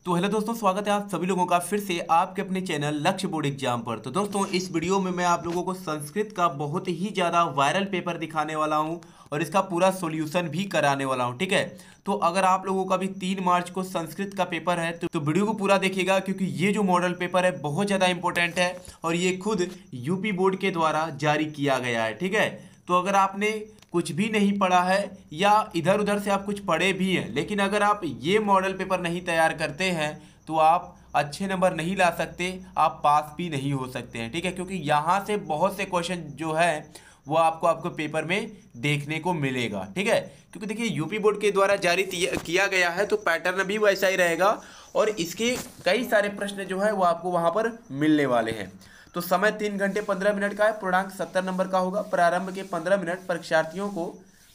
तो हेलो दोस्तों, स्वागत है आप सभी लोगों का फिर से आपके अपने चैनल लक्ष्य बोर्ड एग्जाम पर। तो दोस्तों, इस वीडियो में मैं आप लोगों को संस्कृत का बहुत ही ज़्यादा वायरल पेपर दिखाने वाला हूं और इसका पूरा सॉल्यूशन भी कराने वाला हूं। ठीक है, तो अगर आप लोगों का भी 3 मार्च को संस्कृत का पेपर है तो वीडियो को पूरा देखिएगा, क्योंकि ये जो मॉडल पेपर है बहुत ज़्यादा इंपॉर्टेंट है और ये खुद यूपी बोर्ड के द्वारा जारी किया गया है। ठीक है, तो अगर आपने कुछ भी नहीं पढ़ा है या इधर उधर से आप कुछ पढ़े भी हैं, लेकिन अगर आप ये मॉडल पेपर नहीं तैयार करते हैं तो आप अच्छे नंबर नहीं ला सकते, आप पास भी नहीं हो सकते हैं। ठीक है, क्योंकि यहाँ से बहुत से क्वेश्चन जो है वो आपको पेपर में देखने को मिलेगा। ठीक है, क्योंकि देखिए यूपी बोर्ड के द्वारा जारी किया गया है तो पैटर्न भी वैसा ही रहेगा और इसके कई सारे प्रश्न जो है वो आपको वहाँ पर मिलने वाले हैं। तो समय 3 घंटे 15 मिनट का है, पूर्णांक 70 नंबर का होगा। प्रारंभ के 15 मिनट परीक्षार्थियों को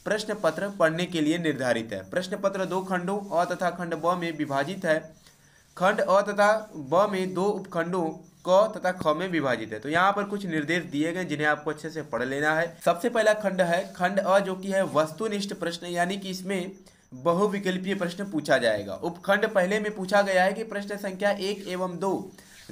प्रश्न पत्र पढ़ने के लिए निर्धारित है। प्रश्न पत्र 2 खंडों अ तथा खंड ब में विभाजित है। खंड अ तथा ब में 2 उपखंडों क तथा ख में विभाजित है। तो यहाँ पर कुछ निर्देश दिए गए जिन्हें आपको अच्छे से पढ़ लेना है। सबसे पहला खंड है खंड अ, जो कि है वस्तुनिष्ठ प्रश्न, यानी कि इसमें बहुविकल्पीय प्रश्न पूछा जाएगा। उपखंड पहले में पूछा गया है कि प्रश्न संख्या 1 एवं 2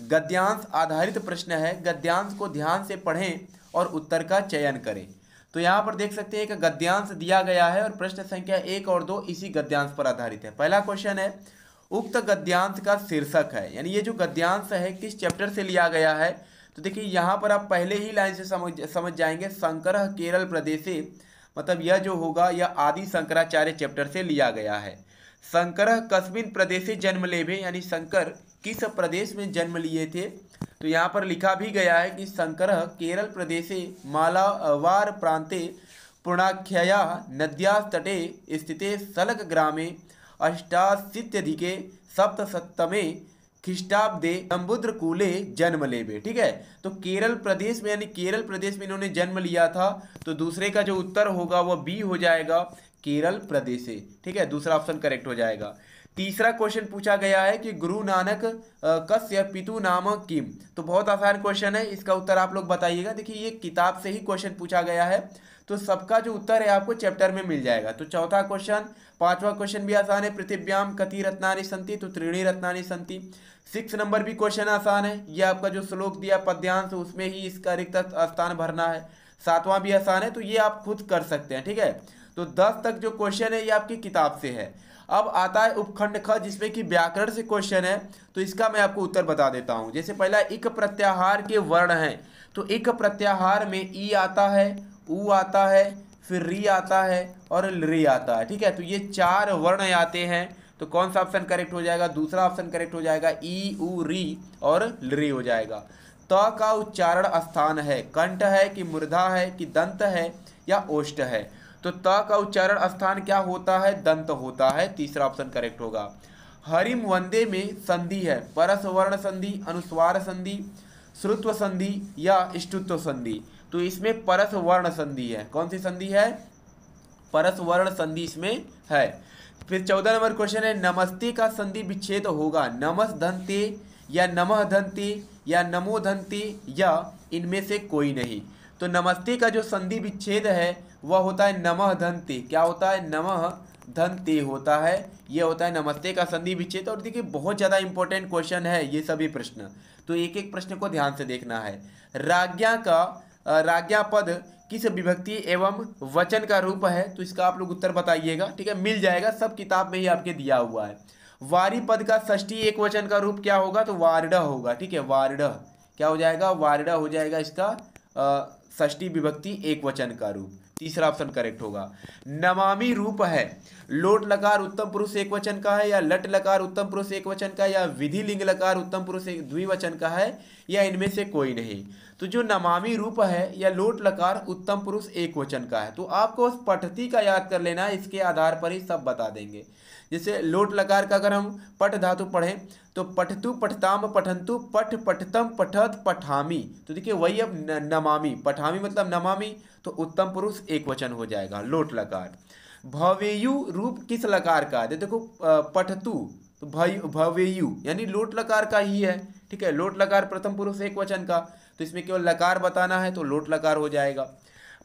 गद्यांश आधारित प्रश्न है। गद्यांश को ध्यान से पढ़ें और उत्तर का चयन करें। तो यहाँ पर देख सकते हैं कि गद्यांश दिया गया है और प्रश्न संख्या 1 और 2 इसी गद्यांश पर आधारित है। पहला क्वेश्चन है उक्त गद्यांश का शीर्षक है, यानी ये जो गद्यांश है किस चैप्टर से लिया गया है। तो देखिए यहाँ पर आप पहले ही लाइन से समझ जाएंगे, शंकर केरल प्रदेशे, मतलब यह जो होगा यह आदि शंकराचार्य चैप्टर से लिया गया है। शंकर कस्मिन प्रदेशे जन्म लेभे, यानी शंकर किस प्रदेश में जन्म लिए थे। तो यहाँ पर लिखा भी गया है कि शंकर केरल प्रदेशे मालावार प्रांते पूर्णाख्यया नद्या तटे स्थिते सलग ग्रामे अष्टाशीत्यधिके सप्तशतमे ख्रीष्टाब्दे समुद्र कूले जन्म लेबे। ठीक है, तो केरल प्रदेश में, यानी केरल प्रदेश में इन्होंने जन्म लिया था। तो दूसरे का जो उत्तर होगा वह बी हो जाएगा, केरल प्रदेश से। ठीक है, दूसरा ऑप्शन करेक्ट हो जाएगा। तीसरा क्वेश्चन पूछा गया है कि गुरु नानक कस्य पितु नाम किम। तो बहुत आसान क्वेश्चन है, इसका उत्तर आप लोग बताइएगा। देखिए ये किताब से ही क्वेश्चन पूछा गया है तो सबका जो उत्तर है आपको चैप्टर में मिल जाएगा। तो चौथा क्वेश्चन, पांचवा क्वेश्चन भी आसान है, पृथिव्याम कति रत्नानि संति, तो त्रीणि रत्नानि संति। 6 नंबर भी क्वेश्चन आसान है, ये आपका जो श्लोक दिया पद्यांश उसमें ही इसका रिक्त स्थान भरना है। 7वां भी आसान है, तो ये आप खुद कर सकते हैं। ठीक है, तो 10 तक जो क्वेश्चन है ये आपकी किताब से है। अब आता है उपखंड ख, जिसमें कि व्याकरण से क्वेश्चन है। तो इसका मैं आपको उत्तर बता देता हूं। जैसे पहला इक प्रत्याहार के वर्ण हैं, तो इक प्रत्याहार में ई आता है, उ आता है, फिर री आता है और री आता है। ठीक है, तो ये 4 वर्ण आते हैं। तो कौन सा ऑप्शन करेक्ट हो जाएगा? दूसरा ऑप्शन करेक्ट हो जाएगा, ई उ री और री हो जाएगा। त का उच्चारण स्थान है, कंठ है कि मूर्धा है कि दंत है या ओष्ठ है। तो त का उच्चारण स्थान क्या होता है? दंत होता है। तीसरा ऑप्शन करेक्ट होगा। हरिम वंदे में संधि है, परस वर्ण संधि, अनुस्वार संधि, श्रुत्व संधि या ष्टुत्व संधि। तो इसमें परस वर्ण संधि है। कौन सी संधि है? परस वर्ण संधि इसमें है। फिर 14 नंबर क्वेश्चन है नमस्ते का संधि विच्छेद होगा, नमस धनते या नमः धनते या नमो धनते या इनमें से कोई नहीं। तो नमस्ते का जो संधि विच्छेद है वह होता है नमः धनते। क्या होता है? नमः धनते होता है, यह होता है नमस्ते का संधि विच्छेद। और देखिए बहुत ज़्यादा इंपॉर्टेंट क्वेश्चन है ये सभी प्रश्न, तो एक एक प्रश्न को ध्यान से देखना है। राज्ञा पद किस विभक्ति एवं वचन का रूप है? तो इसका आप लोग उत्तर बताइएगा। ठीक है, मिल जाएगा, सब किताब में ही आपके दिया हुआ है। वारी पद का षष्ठी एक वचन का रूप क्या होगा? तो वार्ड होगा। ठीक है, वार्ड क्या हो जाएगा? वार्ड हो जाएगा इसका षष्ठी विभक्ति एक वचन का रूप। तीसरा ऑप्शन करेक्ट होगा। नमामि रूप है, लोट लकार उत्तम पुरुष एक वचन का है या लट लकार उत्तम पुरुष एक वचन का या विधि लिंग लकार उत्तम पुरुष द्विवचन का है या इनमें से कोई नहीं। तो जो नमामि रूप है या लोट लकार उत्तम पुरुष एक वचन का है, तो आपको उस पठती का याद कर लेना है, इसके आधार पर ही सब बता देंगे। जैसे लोट लकार का अगर हम पठ धातु पढ़ें तो पठतु पठताम पठंतु पठ पठतम पठत पठामी। तो देखिए वही अब नमामि, पठामी मतलब नमामि, तो उत्तम पुरुष एक वचन हो जाएगा लोट लकार। भवेयु रूप किस लकार का है? देखो पठतु तो भवेयु यानी लोट लकार का ही है। ठीक है, लोट लकार प्रथम पुरुष एक वचन का, तो इसमें केवल लकार बताना है तो लोट लकार हो जाएगा।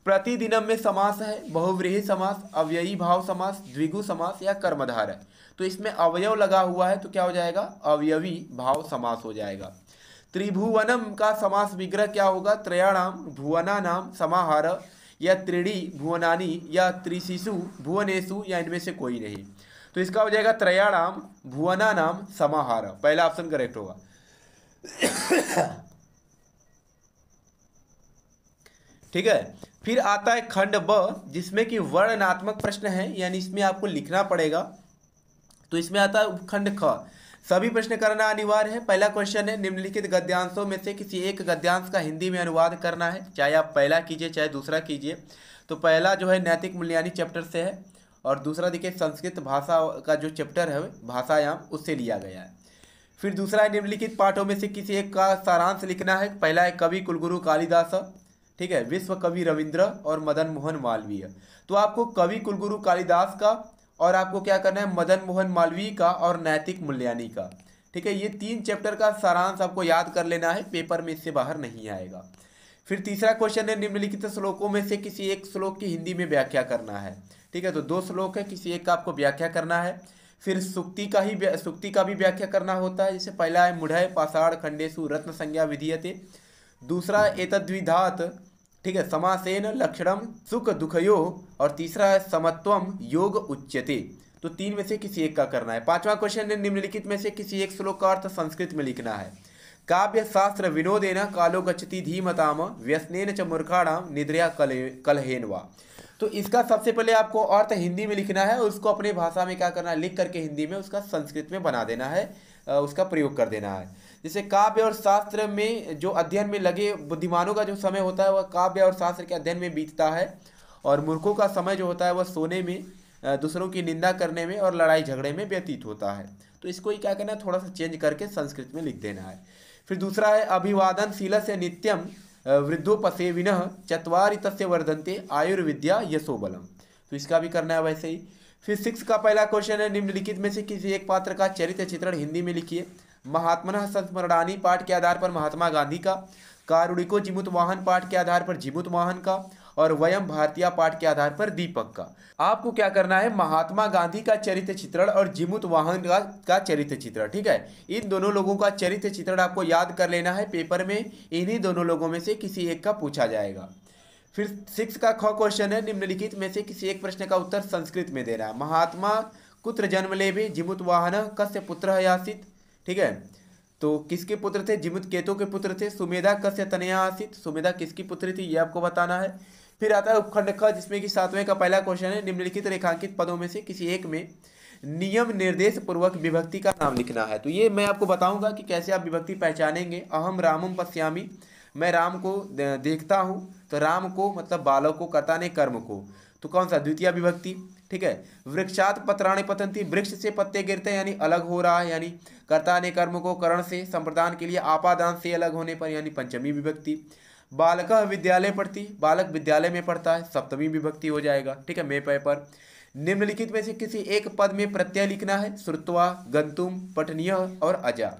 प्रतिदिनम में समास है, बहुव्रीहि समास, अव्ययी भाव समास, द्विगु समास या कर्मधार है। तो इसमें अवयव लगा हुआ है तो क्या हो जाएगा, अवयवी भाव समास हो जाएगा। त्रिभुवनम का समास विग्रह क्या होगा, त्रयाणाम भुवनानाम समाहार, या त्रिणी भुवनानी, या त्रिशिशु भुवनेशु, या इनमें से कोई नहीं। तो इसका हो जाएगा त्रयाणाम भुवनानाम समाहार, पहला ऑप्शन करेक्ट होगा। ठीक है, फिर आता है खंड ब, जिसमें कि वर्णनात्मक प्रश्न है, यानी इसमें आपको लिखना पड़ेगा। तो इसमें आता है उपखंड ख, सभी प्रश्न करना अनिवार्य है। पहला क्वेश्चन है, निम्नलिखित गद्यांशों में से किसी एक गद्यांश का हिंदी में अनुवाद करना है, चाहे आप पहला कीजिए चाहे दूसरा कीजिए। तो पहला जो है नैतिक मूल्यानि चैप्टर से है, और दूसरा देखिए संस्कृत भाषा का जो चैप्टर है भाषायाम, उससे लिया गया है। फिर दूसरा है, निम्नलिखित पाठों में से किसी एक का सारांश लिखना है। पहला है कवि कुलगुरु कालिदास, ठीक है, विश्व कवि रविंद्र और मदन मोहन मालवीय। तो आपको कवि कुलगुरु कालिदास का, और आपको क्या करना है, मदन मोहन मालवीय का और नैतिक मूल्यानि का। ठीक है, ये 3 चैप्टर का सारांश आपको याद कर लेना है, पेपर में इससे बाहर नहीं आएगा। फिर तीसरा क्वेश्चन है, निम्नलिखित श्लोकों में से किसी एक श्लोक की हिंदी में व्याख्या करना है। ठीक है, तो 2 श्लोक है, किसी एक का आपको व्याख्या करना है। फिर सुक्ति का भी व्याख्या करना होता है। जैसे पहला है, मुढ़य पाषाण खंडेषु रत्न संज्ञा विधीयते। दूसरा एतद्विधात, ठीक है, समासेन लक्षणम सुख दुखयो। और तीसरा है समत्वम योग उच्यते। तो 3 में से किसी एक का करना है। 5वां क्वेश्चन है, निम्नलिखित में से किसी एक श्लोक का अर्थ संस्कृत में लिखना है। काव्य शास्त्र विनोदेन कालो गच्छति धीमताम व्यसनेन च मूर्खाणाम निद्रया कलहेन वा। तो इसका सबसे पहले आपको अर्थ हिंदी में लिखना है, और उसको अपने भाषा में क्या करना है, लिख करके हिंदी में उसका संस्कृत में बना देना है, उसका प्रयोग कर देना है। जैसे काव्य और शास्त्र में जो अध्ययन में लगे बुद्धिमानों का जो समय होता है वह काव्य और शास्त्र के अध्ययन में बीतता है, और मूर्खों का समय जो होता है वह सोने में, दूसरों की निंदा करने में और लड़ाई झगड़े में व्यतीत होता है। तो इसको ही क्या करना है, थोड़ा सा चेंज करके संस्कृत में लिख देना है। फिर दूसरा है, अभिवादन शीलस्य नित्यम वृद्धोपसेविनः चत्वारि तस्य वर्धन्ते आयुर्विद्या यशोबलम। तो इसका भी करना है वैसे ही। फिर 6 का पहला क्वेश्चन है, निम्नलिखित में से किसी एक पात्र का चरित्र चित्रण हिंदी में लिखिए। महात्मनः संस्मरणानि पाठ के आधार पर महात्मा गांधी का, कारुणिको जिमुत वाहन पाठ के आधार पर जिमुत वाहन का, और वयम भारतीय पाठ के आधार पर दीपक का। आपको क्या करना है, महात्मा गांधी का चरित्र चित्रण और जिमुत वाहन का चरित्र चित्रण, ठीक है, इन दोनों लोगों का चरित्र चित्रण आपको याद कर लेना है। पेपर में इन्हीं दोनों लोगों में से किसी एक का पूछा जाएगा। फिर 6 का ख क्वेश्चन है, निम्नलिखित में से किसी एक प्रश्न का उत्तर संस्कृत में देना है। महात्मा कुत्र जन्म लेबे जिमुत वाहन कस्य पुत्र आसीत। ठीक है, तो किसके पुत्र थे, जिमुत केतु के पुत्र थे। सुमेधा कस्य तनया आसीत, सुमेधा किसकी पुत्री थी, ये आपको बताना है। फिर आता है उपखंड ख, जिसमें कि 7वें का पहला क्वेश्चन है, निम्नलिखित रेखांकित पदों में से किसी एक में नियम निर्देश पूर्वक विभक्ति का नाम लिखना है। तो ये मैं आपको बताऊंगा कि कैसे आप विभक्ति पहचानेंगे। अहम रामम पश्यामि, मैं राम को देखता हूँ। तो राम को मतलब बालक को, कर्ता ने कर्म को, तो कौन सा, द्वितीय विभक्ति। ठीक है, वृक्षात पत्राणि पतंती, वृक्ष से पत्ते गिरते हैं, यानी अलग हो रहा है, यानी कर्ता ने कर्म को करण से, संप्रदान के लिए आपादान से अलग होने पर, यानी पंचमी विभक्ति। बालकः विद्यालय पढ़ती, बालक विद्यालय में पढ़ता है, सप्तमी विभक्ति हो जाएगा। ठीक है, मे पे पर। निम्नलिखित में से किसी एक पद में प्रत्यय लिखना है। श्रुत्वा, गंतुम, पठनीय और अजा।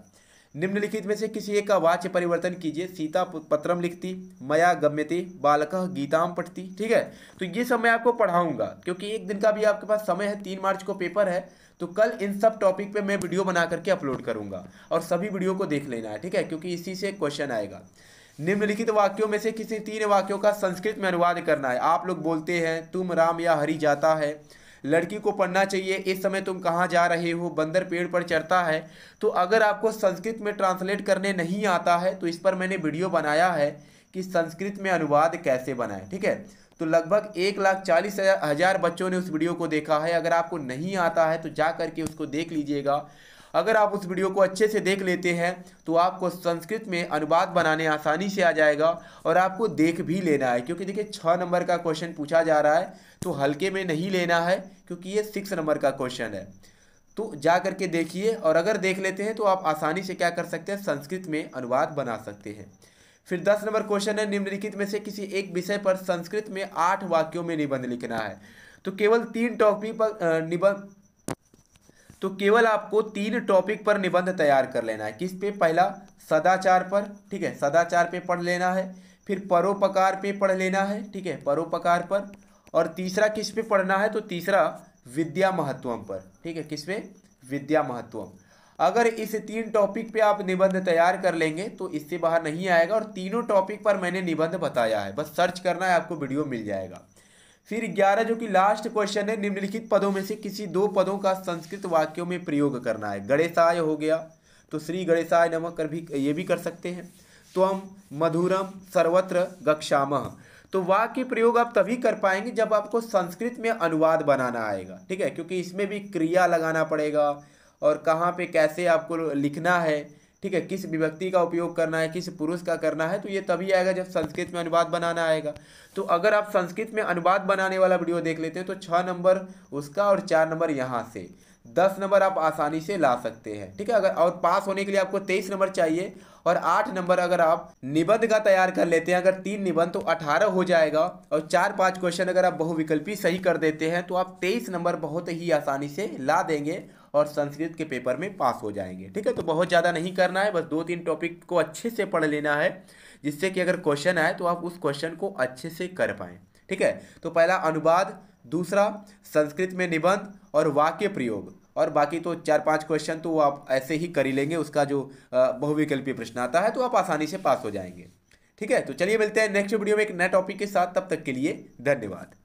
निम्नलिखित में से किसी एक का वाच्य परिवर्तन कीजिए। सीता पत्रम लिखती, मया गम्यते, बालकः गीताम पढ़ती। ठीक है, तो ये सब मैं आपको पढ़ाऊंगा, क्योंकि एक दिन का भी आपके पास समय है, 3 मार्च को पेपर है। तो कल इन सब टॉपिक पे मैं वीडियो बना करके अपलोड करूंगा, और सभी वीडियो को देख लेना है। ठीक है, क्योंकि इसी से क्वेश्चन आएगा। निम्नलिखित वाक्यों में से किसी 3 वाक्यों का संस्कृत में अनुवाद करना है। आप लोग बोलते हैं, तुम राम या हरि जाता है, लड़की को पढ़ना चाहिए, इस समय तुम कहाँ जा रहे हो, बंदर पेड़ पर चढ़ता है। तो अगर आपको संस्कृत में ट्रांसलेट करने नहीं आता है तो इस पर मैंने वीडियो बनाया है कि संस्कृत में अनुवाद कैसे बनाएं। ठीक है, तो लगभग 1,40,000 बच्चों ने उस वीडियो को देखा है। अगर आपको नहीं आता है तो जा करके उसको देख लीजिएगा। अगर आप उस वीडियो को अच्छे से देख लेते हैं तो आपको संस्कृत में अनुवाद बनाने आसानी से आ जाएगा। और आपको देख भी लेना है, क्योंकि देखिए 6 नंबर का क्वेश्चन पूछा जा रहा है, तो हल्के में नहीं लेना है, क्योंकि ये 6 नंबर का क्वेश्चन है। तो जा करके देखिए, और अगर देख लेते हैं तो आप आसानी से क्या कर सकते हैं, संस्कृत में अनुवाद बना सकते हैं। फिर 10 नंबर क्वेश्चन है, निम्नलिखित में से किसी एक विषय पर संस्कृत में 8 वाक्यों में निबंध लिखना है। तो केवल 3 टॉपिक पर निबंध तो केवल आपको 3 टॉपिक पर निबंध तैयार कर लेना है। किस पे, पहला सदाचार पर। ठीक है, सदाचार पे पढ़ लेना है। फिर परोपकार पे पढ़ लेना है, ठीक है, परोपकार पर। और तीसरा किस पे पढ़ना है, तो तीसरा विद्या महत्वम पर, ठीक है, किस पे, विद्या महत्वम। अगर इस 3 टॉपिक पे आप निबंध तैयार कर लेंगे तो इससे बाहर नहीं आएगा। और तीनों टॉपिक पर मैंने निबंध बताया है, बस सर्च करना है, आपको वीडियो मिल जाएगा। फिर 11 जो कि लास्ट क्वेश्चन है, निम्नलिखित पदों में से किसी 2 पदों का संस्कृत वाक्यों में प्रयोग करना है। गणेशाय हो गया तो श्री गणेशाय नमः कर भी, ये भी कर सकते हैं। त्वम मधुरम सर्वत्र गक्षामः। तो वाक्य प्रयोग आप तभी कर पाएंगे जब आपको संस्कृत में अनुवाद बनाना आएगा, ठीक है, क्योंकि इसमें भी क्रिया लगाना पड़ेगा और कहाँ पे कैसे आपको लिखना है, ठीक है, किस विभक्ति का उपयोग करना है, किस पुरुष का करना है, तो ये तभी आएगा जब संस्कृत में अनुवाद बनाना आएगा। तो अगर आप संस्कृत में अनुवाद बनाने वाला वीडियो देख लेते हैं तो 6 नंबर उसका और 4 नंबर यहाँ से 10 नंबर आप आसानी से ला सकते हैं, ठीक है। अगर और पास होने के लिए आपको 23 नंबर चाहिए और 8 नंबर अगर आप निबंध का तैयार कर लेते हैं, अगर 3 निबंध तो 18 हो जाएगा। और 4-5 क्वेश्चन अगर आप बहुविकल्पी सही कर देते हैं तो आप 23 नंबर बहुत ही आसानी से ला देंगे और संस्कृत के पेपर में पास हो जाएंगे, ठीक है। तो बहुत ज़्यादा नहीं करना है, बस 2-3 टॉपिक को अच्छे से पढ़ लेना है, जिससे कि अगर क्वेश्चन आए तो आप उस क्वेश्चन को अच्छे से कर पाएँ, ठीक है। तो पहला अनुवाद, दूसरा संस्कृत में निबंध और वाक्य प्रयोग, और बाकी तो 4-5 क्वेश्चन तो आप ऐसे ही कर ही लेंगे, उसका जो बहुविकल्पीय प्रश्न आता है तो आप आसानी से पास हो जाएंगे, ठीक है। तो चलिए मिलते हैं नेक्स्ट वीडियो में एक नए टॉपिक के साथ, तब तक के लिए धन्यवाद।